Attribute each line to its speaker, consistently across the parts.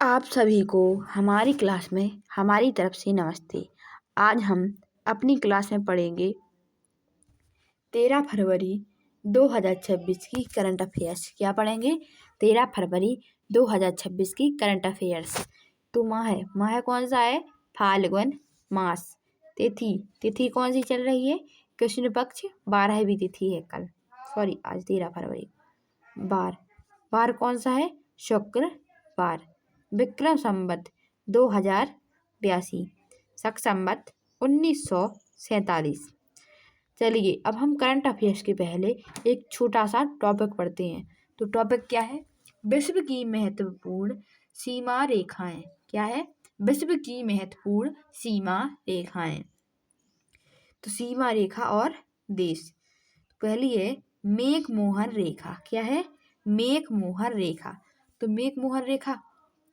Speaker 1: आप सभी को हमारी क्लास में हमारी तरफ से नमस्ते। आज हम अपनी क्लास में पढ़ेंगे 13 फरवरी 2026 की करंट अफेयर्स। क्या पढ़ेंगे? 13 फरवरी 2026 की करंट अफेयर्स। तो माह कौन सा है? फाल्गुन मास। तिथि कौन सी चल रही है? कृष्ण पक्ष 12वीं तिथि है कल। आज 13 फरवरी। बार कौन सा है? शुक्रवार। विक्रम संवत 2082, शक संवत 1947। चलिए अब हम करंट अफेयर्स के पहले एक छोटा सा टॉपिक पढ़ते हैं। तो टॉपिक क्या है? विश्व की महत्वपूर्ण सीमा रेखाएं। क्या है? विश्व की महत्वपूर्ण सीमा रेखाएं। तो सीमा रेखा और देश। पहली है मेघ-मोहन रेखा। क्या है? मेघ-मोहन रेखा। तो मेघ-मोहन रेखा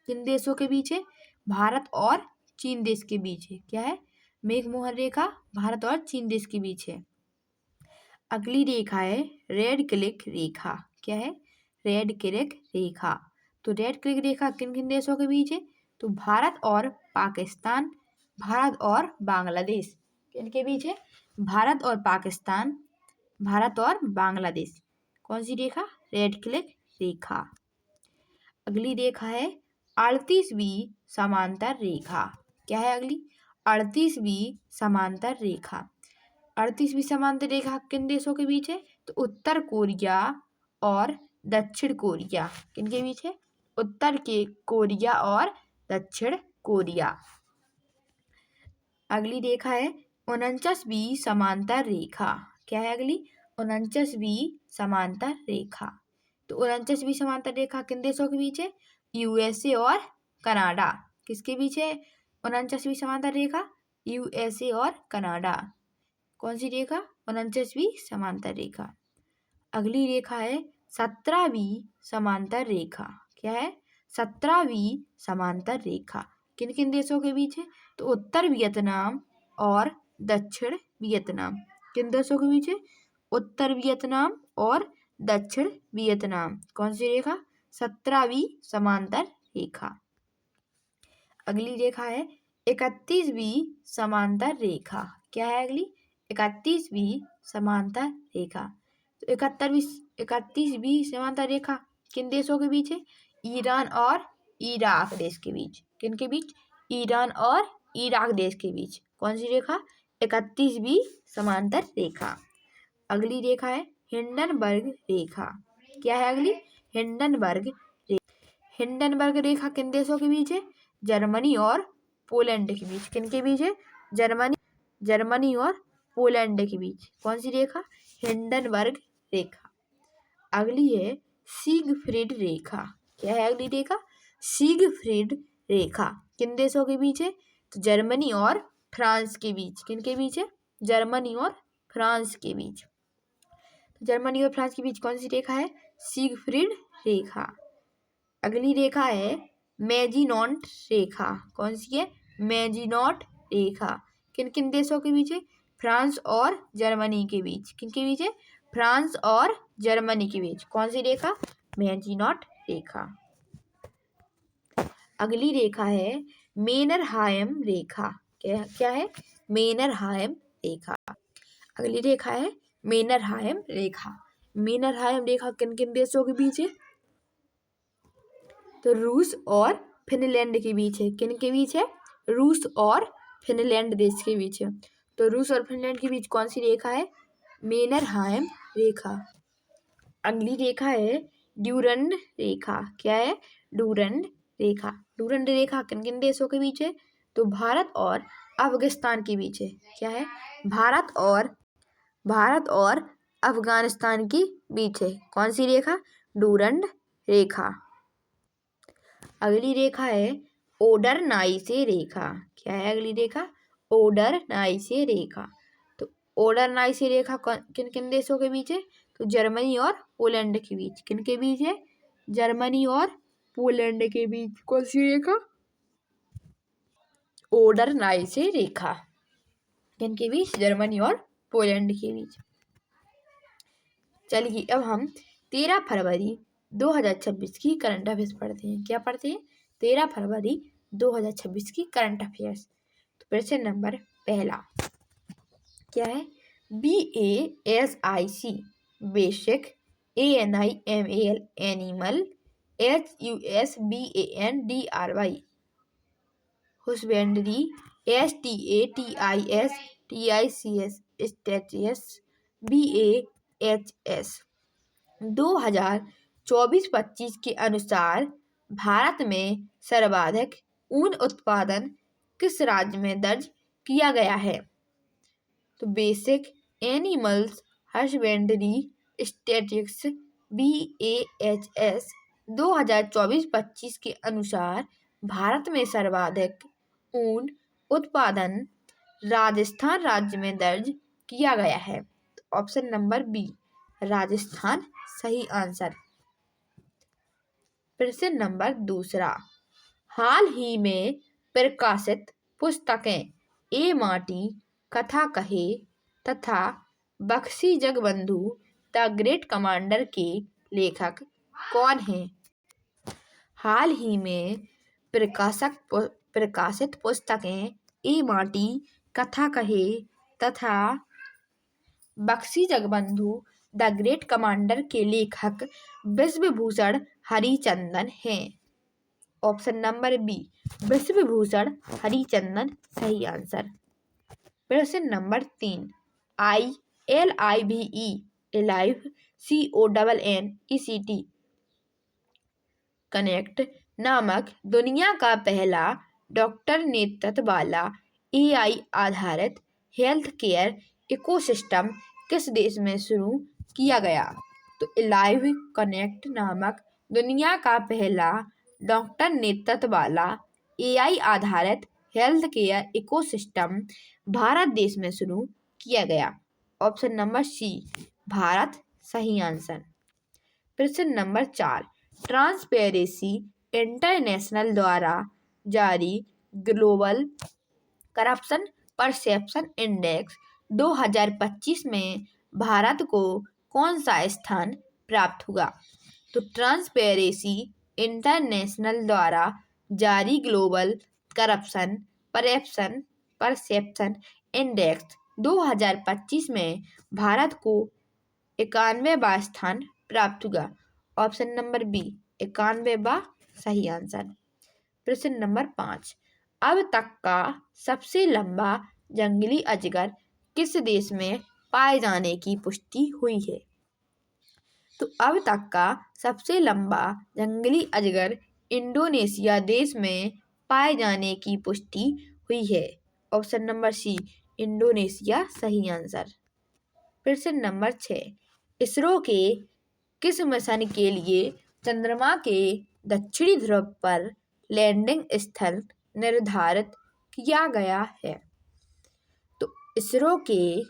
Speaker 1: किन देशों के बीच है? भारत और चीन देश के बीच है। क्या है? मेघ-मोहन रेखा भारत और चीन देश के बीच है। अगली रेखा है रेड क्लिक रेखा। क्या है? रेड क्लिक रेखा। तो रेड क्लिक रेखा किन किन देशों के बीच है? तो भारत और पाकिस्तान, भारत और बांग्लादेश। किन के बीच है? भारत और पाकिस्तान, भारत और बांग्लादेश। कौन सी रेखा? रेड क्लिक रेखा। अगली रेखा है 38वीं समांतर रेखा। क्या है अगली? 38वीं समांतर रेखा। 38वीं समांतर रेखा किन देशों के बीच है? तो उत्तर कोरिया और दक्षिण कोरिया। किन के बीच है? उत्तर के कोरिया और दक्षिण कोरिया। अगली रेखा है 49वीं समांतर रेखा। क्या है अगली? 49वीं समांतर रेखा। तो 49वीं समांतर रेखा किन देशों के बीच है? यूएसए और कनाडा। किसके बीच है 49वीं समांतर रेखा? यूएसए और कनाडा। कौन सी रेखा? 49वीं समांतर रेखा। अगली रेखा है 17वीं समांतर रेखा। क्या है? 17वीं समांतर रेखा किन किन देशों के बीच है? तो उत्तर वियतनाम और दक्षिण वियतनाम। किन देशों के बीच है? उत्तर वियतनाम और दक्षिण वियतनाम। कौन सी रेखा? 17वीं समांतर रेखा। अगली रेखा है 31वीं समांतर रेखा। क्या है अगली? 31वीं समांतर रेखा। तो 31वीं समांतर रेखा किन देशों के बीच है? ईरान और इराक देश के बीच। किन के बीच? ईरान और इराक देश के बीच। कौन सी रेखा? 31वीं समांतर रेखा। अगली रेखा है हिंडनबर्ग रेखा। क्या है अगली? हिंडनबर्ग रेखा। हिंडनबर्ग रेखा किन देशों के बीच है? जर्मनी और पोलैंड के बीच। किन के बीच है? जर्मनी और पोलैंड के बीच। कौन सी रेखा? हिंडनबर्ग रेखा। अगली है सिगफ्रिड रेखा। क्या है अगली रेखा? सिगफ्रिड रेखा किन देशों के बीच है? तो जर्मनी और फ्रांस के बीच। किन के बीच है? जर्मनी और फ्रांस के बीच। जर्मनी और फ्रांस के बीच कौन सी रेखा है? सिगफ्रिड रेखा। अगली रेखा है मेजिनॉट रेखा। कौन सी है? मेजिनॉट रेखा किन किन देशों के बीच है? फ्रांस और जर्मनी के बीच। किन के बीच है? फ्रांस और जर्मनी के बीच। कौन सी रेखा? मेजिनॉट रेखा। अगली रेखा है मेनरहाइम रेखा। क्या है? मेनरहाइम रेखा। अगली रेखा है मेनरहाइम रेखा। मेनरहाइम रेखा किन किन देशों के बीच है? तो रूस और फिनलैंड के बीच है। किन के बीच है? रूस और फिनलैंड देश के बीच है। तो रूस और फिनलैंड के बीच कौन सी रेखा है? मेनरहाइम रेखा। अगली रेखा है ड्यूरंड रेखा। क्या है? ड्यूरंड रेखा। ड्यूरंड रेखा किन किन देशों के बीच है? तो भारत और अफगानिस्तान के बीच है। क्या है? भारत और अफगानिस्तान के बीच है। कौन सी रेखा? ड्यूरंड रेखा। अगली रेखा है ओडरनाइसे रेखा। क्या है अगली रेखा? ओडरनाइसे रेखा। तो ओडरनाइसे रेखा किन किन देशों के बीच है? तो जर्मनी और पोलैंड के बीच। किन के बीच है? जर्मनी और पोलैंड के बीच। कौन सी रेखा? ओडरनाइसे रेखा किन के बीच? जर्मनी और पोलैंड के बीच। चलिए अब हम 13 फरवरी 2026 की करंट अफेयर्स पढ़ते हैं। क्या पढ़ते हैं? 13 फरवरी 2026 की करंट अफेयर्स। तो प्रश्न नंबर पहला क्या है? BASIC basic, ANIMAL animal, HUSBANDRY husbandry, STATIS स्टैटियस, BAHS 2024-25 के अनुसार भारत में सर्वाधिक ऊन उत्पादन किस राज्य में दर्ज किया गया है? तो basic, animals husbandry statistics, BAHS 2024-25 के अनुसार भारत में सर्वाधिक ऊन उत्पादन राजस्थान राज्य में दर्ज किया गया है। तो ऑप्शन नंबर बी राजस्थान सही आंसर। प्रश्न नंबर दूसरा, हाल ही में प्रकाशित पुस्तकें ए माटी, कथा कहे तथा Bakshi Jagabandhu the great commander के लेखक कौन हैं? हाल ही में प्रकाशित पुस्तकें ए माटी, कथा कहे तथा Bakshi Jagabandhu the great commander के लेखक विश्वभूषण हरिचंदन हैं। Option number B Bishwabhushan Harichandan सही आंसर। प्रश्न नंबर 3, ILIVE CONNECT कनेक्ट नामक दुनिया का पहला डॉक्टर नेतृत्व वाला AI आधारित हेल्थ केयर इकोसिस्टम किस देश में शुरू किया गया? तो इलाइव कनेक्ट नामक दुनिया का पहला डॉक्टर नेतृत्व वाला AI आधारित हेल्थ केयर इकोसिस्टम भारत देश में शुरू किया गया। ऑप्शन नंबर सी भारत सही आंसर। प्रश्न नंबर 4, ट्रांसपेरेंसी इंटरनेशनल द्वारा जारी ग्लोबल करप्शन परसेप्शन इंडेक्स 2025 में भारत को कौन सा स्थान प्राप्त हुआ? तो ट्रांसपेरेंसी इंटरनेशनल द्वारा जारी ग्लोबल करप्शन परसेप्शन इंडेक्स 2025 में भारत को 91वां स्थान प्राप्त हुआ। ऑप्शन नंबर बी 91वां सही आंसर। प्रश्न नंबर 5, अब तक का सबसे लंबा जंगली अजगर किस देश में पाए जाने की पुष्टि हुई है? तो अब तक का सबसे लंबा जंगली अजगर इंडोनेशिया देश में पाए जाने की पुष्टि हुई है। ऑप्शन नंबर सी इंडोनेशिया सही आंसर। प्रश्न नंबर 6, इसरो के किस मिशन के लिए चंद्रमा के दक्षिणी ध्रुव पर लैंडिंग स्थल निर्धारित किया गया है? तो इसरो के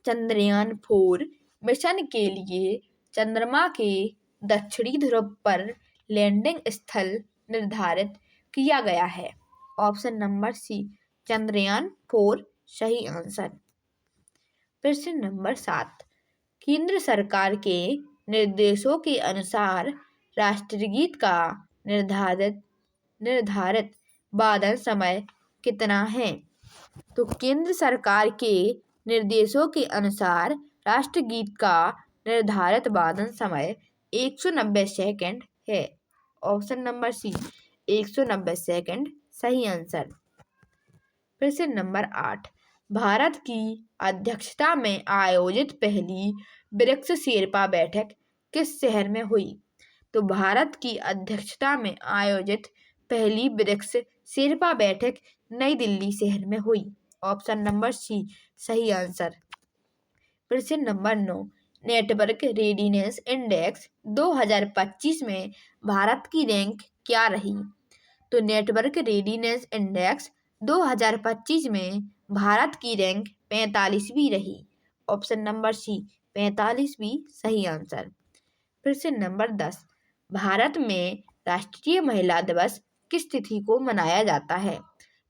Speaker 1: चंद्रयान 4 मिशन के लिए चंद्रमा के दक्षिणी ध्रुव पर लैंडिंग स्थल निर्धारित किया गया है। ऑप्शन नंबर सी चंद्रयान 4 सही आंसर। प्रश्न नंबर 7, केंद्र सरकार के निर्देशों के अनुसार राष्ट्रगीत का निर्धारित वादन समय कितना है? तो केंद्र सरकार के निर्देशों के अनुसार राष्ट्रगीत का निर्धारित वादन समय 190 सेकंड है। ऑप्शन नंबर सी 190 सेकंड सही आंसर। प्रश्न नंबर 8, भारत की अध्यक्षता में आयोजित पहली ब्रिक्स शेर्पा बैठक किस शहर में हुई? तो भारत की अध्यक्षता में आयोजित पहली ब्रिक्स शेर्पा बैठक नई दिल्ली शहर में हुई। ऑप्शन नंबर सी सही आंसर। प्रश्न नंबर 9, नेटवर्क रेडीनेस इंडेक्स 2025 में भारत की रैंक क्या रही? तो नेटवर्क रेडीनेस इंडेक्स 2025 में भारत की रैंक 45वीं रही। ऑप्शन नंबर सी 45वीं सही आंसर। प्रश्न नंबर 10, भारत में राष्ट्रीय महिला दिवस किस तिथि को मनाया जाता है?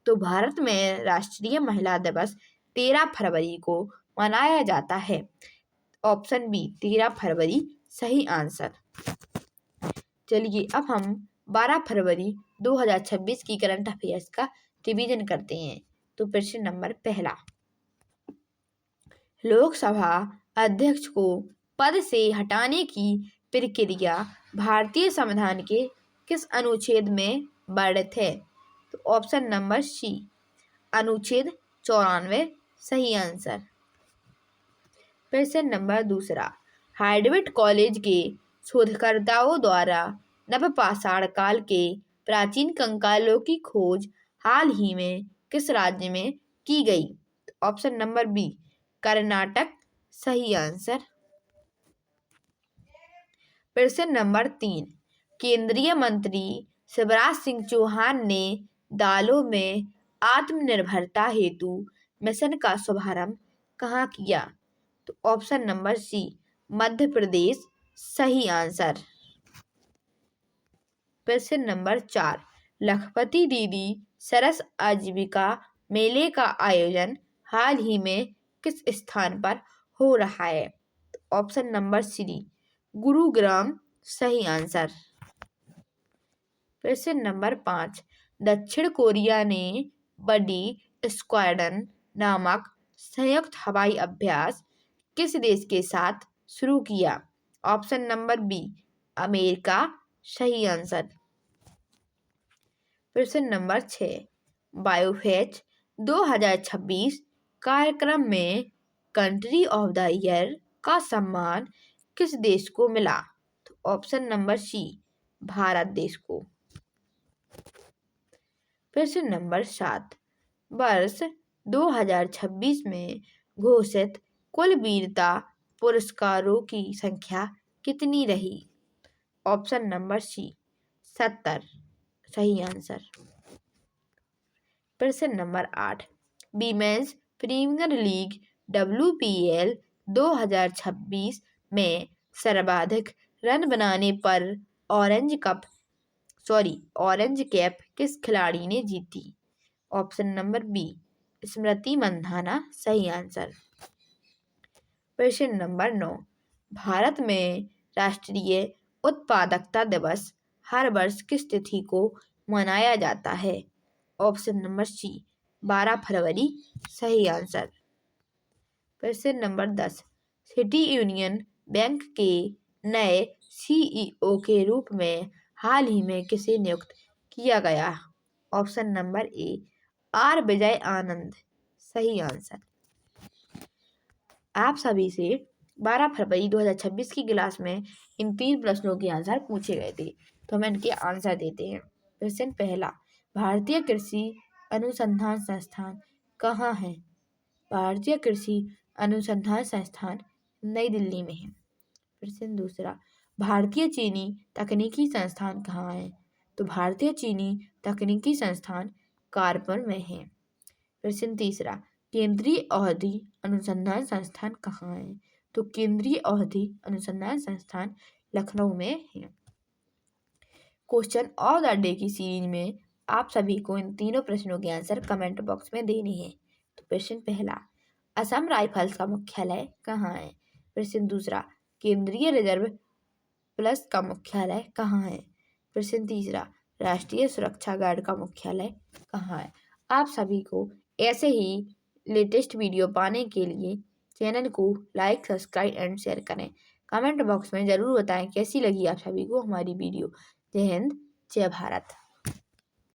Speaker 1: तो भारत में राष्ट्रीय महिला दिवस 13 फरवरी को मनाया जाता है। ऑप्शन बी 13 फरवरी सही आंसर। चलिए अब हम 12 फरवरी 2026 की करंट अफेयर्स का रिवीजन करते हैं। तो प्रश्न नंबर पहला, लोकसभा अध्यक्ष को पद से हटाने की प्रक्रिया भारतीय संविधान के किस अनुच्छेद में वर्णित है? तो ऑप्शन नंबर सी, अनुच्छेद 94 सही आंसर। प्रश्न नंबर दूसरा, हार्वर्ड कॉलेज के शोधकर्ताओं द्वारा नवपाषाण काल के प्राचीन कंकालों की खोज हाल ही में किस राज्य में की गई? ऑप्शन नंबर बी, कर्नाटक सही आंसर। प्रश्न नंबर 3, केंद्रीय मंत्री शिवराज सिंह चौहान ने दालों में आत्मनिर्भरता हेतु मिशन का शुभारंभ कहाँ किया? तो option number C, Madhya Pradesh सही आंसर। प्रश्न नंबर 4, लखपति दीदी सरस आजीविका मेले का आयोजन हाल ही में किस स्थान पर हो रहा है? तो ऑप्शन नंबर सी, गुरुग्राम सही आंसर। प्रश्न नंबर 5, दक्षिण कोरिया ने बडी स्क्वाड्रन नामक संयुक्त हवाई अभ्यास किस देश के साथ शुरू किया? ऑप्शन नंबर बी, अमेरिका सही आंसर। प्रश्न नंबर 6, बायोफेच 2026 कार्यक्रम में कंट्री ऑफ द ईयर का सम्मान किस देश को मिला? तो ऑप्शन नंबर सी, भारत देश को। प्रश्न नंबर 7, वर्ष 2026 में घोषित कुल वीरता पुरस्कारों की संख्या कितनी रही? ऑप्शन नंबर सी, 70 सही आंसर। प्रश्न नंबर 8, वीमेंस प्रीमियर लीग WPL 2026 में सर्वाधिक रन बनाने पर ऑरेंज कैप किस खिलाड़ी ने जीती? Option number B, Smriti Mandhana सही आंसर। प्रश्न नंबर 9, भारत में राष्ट्रीय उत्पादकता दिवस हर वर्ष किस तिथि को मनाया जाता है? ऑप्शन नंबर सी, 12 फरवरी सही आंसर। प्रश्न नंबर 10, सिटी यूनियन बैंक के नए CEO के रूप में हाल ही में किसे नियुक्त किया गया? Option number A, R Vijay Anand सही आंसर। आप सभी से 12 फरवरी 2026 की क्लास में इन 3 प्रश्नों के आंसर पूछे गए थे, तो हम इनके आंसर देते हैं। प्रश्न पहला, भारतीय कृषि अनुसंधान संस्थान कहाँ है? भारतीय कृषि अनुसंधान संस्थान नई दिल्ली में है। प्रश्न दूसरा, भारतीय चीनी तकनीकी संस्थान कहाँ है? तो भारतीय चीनी तकनीकी संस्थान कानपुर में है। प्रश्न तीसरा, केंद्रीय औषधि अनुसंधान संस्थान कहाँ है? तो केंद्रीय औषधि अनुसंधान संस्थान लखनऊ में है। क्वेश्चन ऑफ द डे की सीरीज में आप सभी को इन तीनों प्रश्नों के आंसर कमेंट बॉक्स में देने हैं। तो प्रश्न पहला, असम राइफल्स का मुख्यालय कहाँ है? प्रश्न दूसरा, केंद्रीय रिजर्व पुलिस का मुख्यालय कहाँ है? प्रश्न तीसरा, राष्ट्रीय सुरक्षा गार्ड का मुख्यालय कहाँ है? आप सभी को ऐसे ही लेटेस्ट वीडियो पाने के लिए चैनल को लाइक, सब्सक्राइब एंड शेयर करें। कमेंट बॉक्स में ज़रूर बताएं कैसी लगी आप सभी को हमारी वीडियो। जय हिंद, जय भारत।